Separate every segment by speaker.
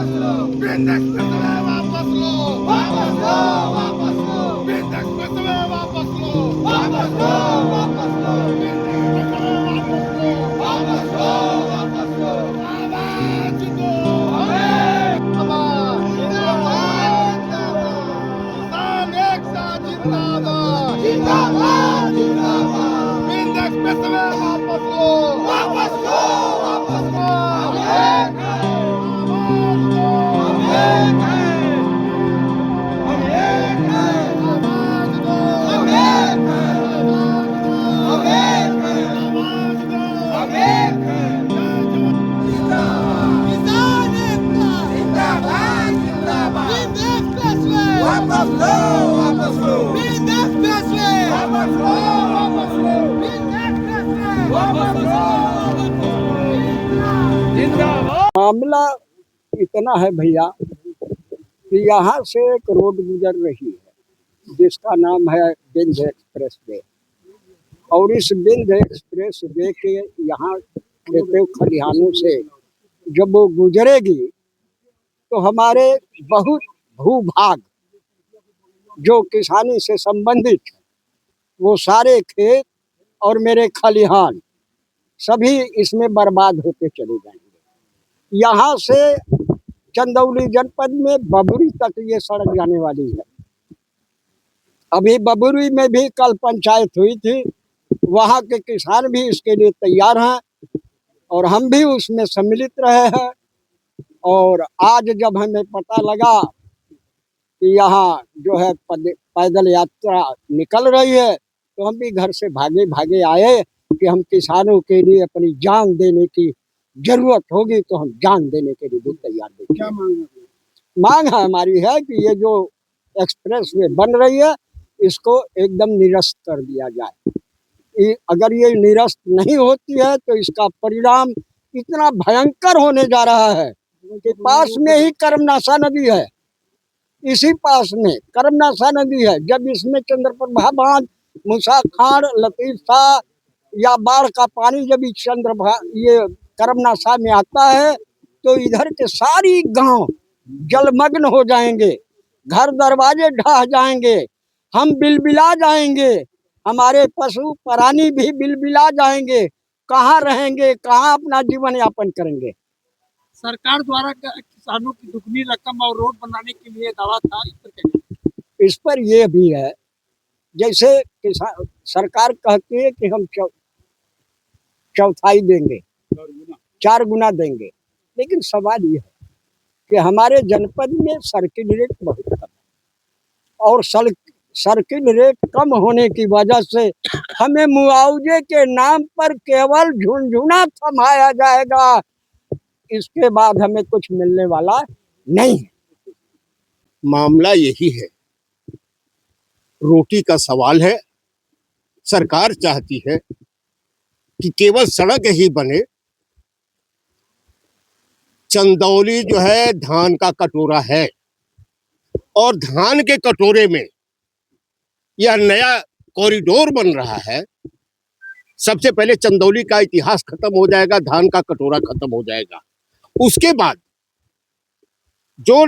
Speaker 1: Vindhya express way वापस लो, वापस लो, वापस लो, विंध्य एक्सप्रेस वे वापस लो, वापस लो, वापस लो, विंध्य एक्सप्रेस वे वापस लो, वापस लो, वापस लो, आवाज दो, जिंदाबाद, जिंदाबाद, किसान एकता जिंदाबाद, जिंदाबाद, जिंदाबाद, विंध्य एक्सप्रेस वे वापस लो, वापस लो, वापस लो, वापस लो, वापस लो, विंध्य एक्सप्रेस वे वापस लो, वापस लो, विंध्य एक्सप्रेस वे वापस लो, जिंदाबाद।
Speaker 2: मामला इतना है भैया कि यहाँ से एक रोड गुजर रही है जिसका नाम है विंध्य एक्सप्रेस वे। और इस विंध्य एक्सप्रेस वे के यहाँ खेतों खलिहानों से जब वो गुजरेगी तो हमारे बहुत भूभाग जो किसानी से संबंधित वो सारे खेत और मेरे खलिहान सभी इसमें बर्बाद होते चले जाएंगे। यहाँ से चंदौली जनपद में बबुरी तक ये सड़क जाने वाली है। अभी बबुरी में भी कल पंचायत हुई थी, वहाँ के किसान भी इसके लिए तैयार हैं और हम भी उसमें सम्मिलित रहे हैं। और आज जब हमें पता लगा कि यहाँ जो है पैदल यात्रा निकल रही है तो हम भी घर से भागे भागे आए कि हम किसानों के लिए अपनी जान देने की जरूरत होगी तो हम जान देने के लिए भी तैयार हैं। क्या मांग है हमारी है कि ये जो एक्सप्रेस वे बन रही है इसको एकदम निरस्त कर दिया जाए। अगर ये निरस्त नहीं होती है तो इसका परिणाम इतना भयंकर होने जा रहा है कि पास में ही कर्मनाशा नदी है, इसी पास में कर्मनाशा नदी है। जब इसमें चंद्रप्रभा बांध, मूसा खाड़, लतीफ शाह या बाढ़ का पानी जब ये कर्मनाशा में आता है तो इधर के सारी गांव जलमग्न हो जाएंगे, घर दरवाजे ढह जाएंगे, हम बिलबिला जाएंगे, हमारे पशु प्राणी भी बिलबिला जाएंगे। कहाँ रहेंगे, कहाँ अपना जीवन यापन करेंगे।
Speaker 3: सरकार द्वारा किसानों की दुगनी रकम और रोड बनाने के लिए दावा था,
Speaker 2: इस पर यह भी है जैसे किसान सरकार कहती है कि हम चौथाई देंगे, 4 गुना देंगे, लेकिन सवाल यह है कि हमारे जनपद में सर्किल रेट बहुत कम है और सर्किल रेट कम होने की वजह से हमें मुआवजे के नाम पर केवल झुनझुना थमाया जाएगा, इसके बाद हमें कुछ मिलने वाला नहीं है।
Speaker 4: मामला यही है, रोटी का सवाल है। सरकार चाहती है कि केवल सड़क ही बने। चंदौली जो है धान का कटोरा है और धान के कटोरे में यह नया कॉरिडोर बन रहा है। सबसे पहले चंदौली का इतिहास खत्म हो जाएगा, धान का कटोरा खत्म हो जाएगा। उसके बाद जो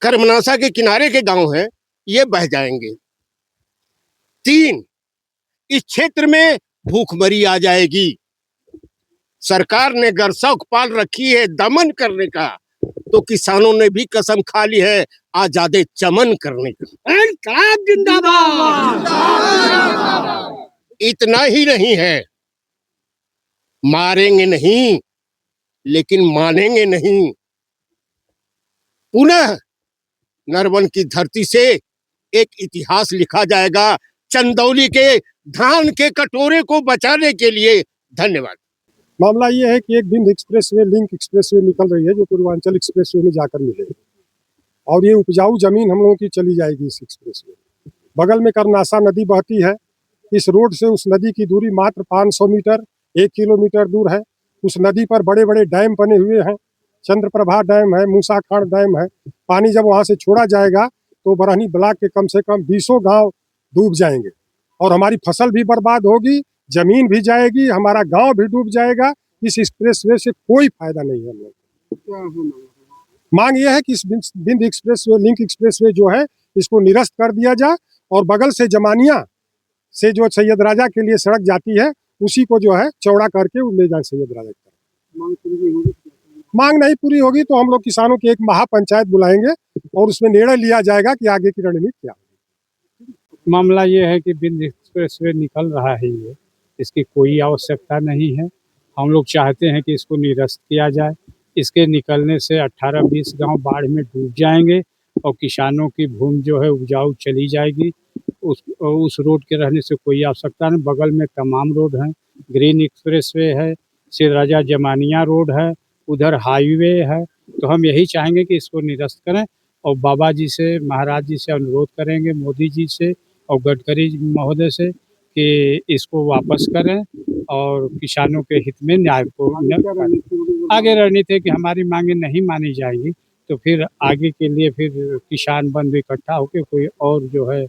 Speaker 4: कर्मनाशा के किनारे के गांव हैं ये बह जाएंगे। 3, इस क्षेत्र में भूखमरी आ जाएगी। सरकार ने गरसौख पाल रखी है दमन करने का, तो किसानों ने भी कसम खा ली है आजादे चमन करने का। जिंदाबाद। इतना ही नहीं है, मारेंगे नहीं लेकिन मानेंगे नहीं। पुनः नरवन की धरती से एक इतिहास लिखा जाएगा चंदौली के धान के कटोरे को बचाने के लिए। धन्यवाद।
Speaker 5: मामला ये है कि एक Vindhya express way, link express way निकल रही है जो पूर्वांचल एक्सप्रेस वे में जाकर मिलेगी और ये उपजाऊ जमीन हम लोगों की चली जाएगी इस एक्सप्रेस वे। बगल में कर्मनाशा नदी बहती है। इस रोड से उस नदी की दूरी मात्र 500 मीटर, 1 किलोमीटर दूर है। उस नदी पर बड़े बड़े डैम बने हुए हैं। चंद्रप्रभा डैम है, मूसा खाड़ डैम है। पानी जब वहाँ से छोड़ा जाएगा तो बरहनी ब्लॉक के कम से कम 20 गांव डूब जाएंगे और हमारी फसल भी बर्बाद होगी, जमीन भी जाएगी, हमारा गांव भी डूब जाएगा। इस एक्सप्रेस वे से कोई फायदा नहीं है हम लोग। मांग ये है कि इस बिंद expressway, link expressway जो है इसको निरस्त कर दिया जाए और बगल से जमानिया से जो सैयद राजा के लिए सड़क जाती है उसी को जो है चौड़ा करके ले जाए सैयद राजा की तरफ। मांग नहीं पूरी होगी तो हम लोग किसानों की एक महापंचायत बुलाएंगे और उसमें निर्णय लिया जाएगा कि आगे की रणनीति क्या है।
Speaker 6: मामला ये है कि बिंद एक्सप्रेस वे निकल रहा है, ये इसकी कोई आवश्यकता नहीं है। हम लोग चाहते हैं कि इसको निरस्त किया जाए। इसके निकलने से 18-20 गांव बाढ़ में डूब जाएंगे और किसानों की भूमि जो है उपजाऊ चली जाएगी। उस रोड के रहने से कोई आवश्यकता नहीं। बगल में तमाम रोड हैं, ग्रीन एक्सप्रेस वे है, सैयद राजा जमानिया रोड है, उधर हाईवे है। तो हम यही चाहेंगे कि इसको निरस्त करें और बाबा जी से, महाराज जी से अनुरोध करेंगे, मोदी जी से और गडकरी महोदय से कि इसको वापस करें और किसानों के हित में न्याय को आगे रणनीति है कि हमारी मांगे नहीं मानी जाएगी तो फिर आगे के लिए फिर किसान बंधु इकट्ठा होकर कोई और जो है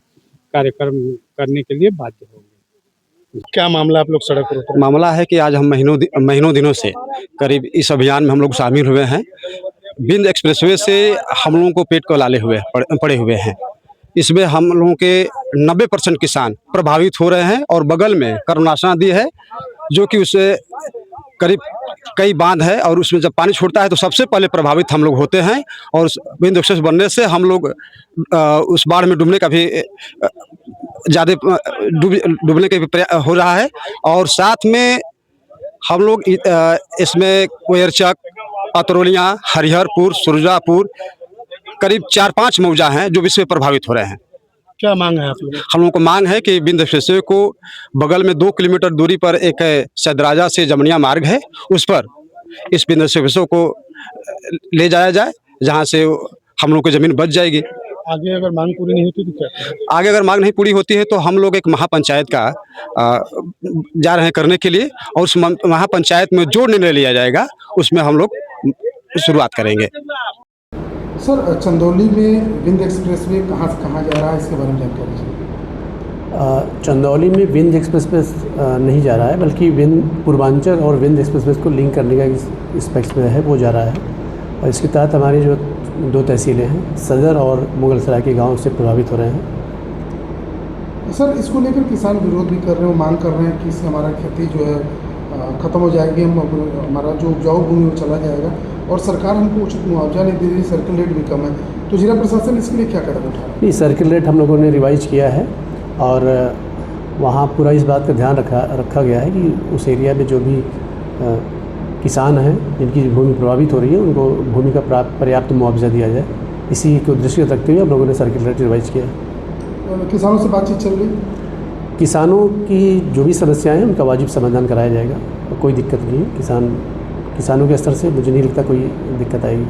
Speaker 6: कार्यक्रम करने के लिए बाध्य होंगे।
Speaker 7: क्या मामला आप लोग सड़क पर उतरे?
Speaker 8: मामला है कि आज हम महीनों दिनों से करीब इस अभियान में हम लोग शामिल हुए हैं। बिंद एक्सप्रेसवे से हम लोगों को पेट को लाले हुए पड़े हुए हैं। इसमें हम लोगों के 90% किसान प्रभावित हो रहे हैं और बगल में करुणाशा नदी है जो कि उससे करीब कई बांध है और उसमें जब पानी छोड़ता है तो सबसे पहले प्रभावित हम लोग होते हैं और बिंद एक्सप्रेस बनने से हम लोग उस बाढ़ में डूबने का भी ज़्यादा डूबने के भी हो रहा है। और साथ में हम लोग इसमें कोयरचक, पतरोलियाँ, हरिहरपुर, सुरजापुर करीब 4-5 मौजा हैं जो इससे प्रभावित हो रहे हैं।
Speaker 7: क्या मांग है आप लोग?
Speaker 8: हम लोगों को मांग है कि बिंद एक्सप्रेसवे को बगल में 2 किलोमीटर दूरी पर एक सैयद राजा से जमनिया मार्ग है, उस पर इस बिंद एक्सप्रेसवे को ले जाया जाए जहां से हम लोग की ज़मीन बच जाएगी।
Speaker 7: आगे अगर मांग पूरी नहीं होती तो क्या करें?
Speaker 8: आगे अगर मांग नहीं पूरी होती है तो हम लोग एक महापंचायत का जा रहे हैं करने के लिए और उस महापंचायत में जो निर्णय लिया जाएगा उसमें हम लोग शुरुआत करेंगे।
Speaker 9: सर, चंदौली में विंध्य एक्सप्रेसवे कहाँ से कहाँ जा रहा है, इसके बारे में जानकारी चाहिए।
Speaker 10: चंदौली में विंध्य एक्सप्रेसवे नहीं जा रहा है बल्कि पूर्वांचल और विंध्य एक्सप्रेसवे को लिंक करने का एक्सप्रेसवे है वो जा रहा है और इसके तहत हमारी जो 2 तहसीलें हैं सदर और मुगलसराय के गांव से प्रभावित हो रहे हैं।
Speaker 9: सर, इसको लेकर किसान विरोध भी कर रहे हैं, मांग कर रहे हैं कि इससे हमारा खेती जो है ख़त्म हो जाएगी, हमारा जो उपजाऊ भूमि वो चला जाएगा और सरकार हमको उचित मुआवजा नहीं दे रही, सर्किल रेट भी कम है। तो जिला प्रशासन इसके लिए क्या कदम उठा रहा है?
Speaker 10: नहीं, सर्किल रेट हम लोगों ने रिवाइज किया है और वहाँ पूरा इस बात का ध्यान रखा गया है कि उस एरिया में जो भी किसान हैं जिनकी भूमि प्रभावित हो रही है उनको भूमि का पर्याप्त मुआवजा दिया जाए। इसी को दृष्टिगत रखते हुए हम लोगों ने सर्किल रेट रिवाइज किया है।
Speaker 9: किसानों से बातचीत चल रही?
Speaker 10: किसानों की जो भी समस्याएं हैं उनका वाजिब समाधान कराया जाएगा, कोई दिक्कत नहीं है। किसानों के स्तर से मुझे नहीं लगता कोई दिक्कत आएगी।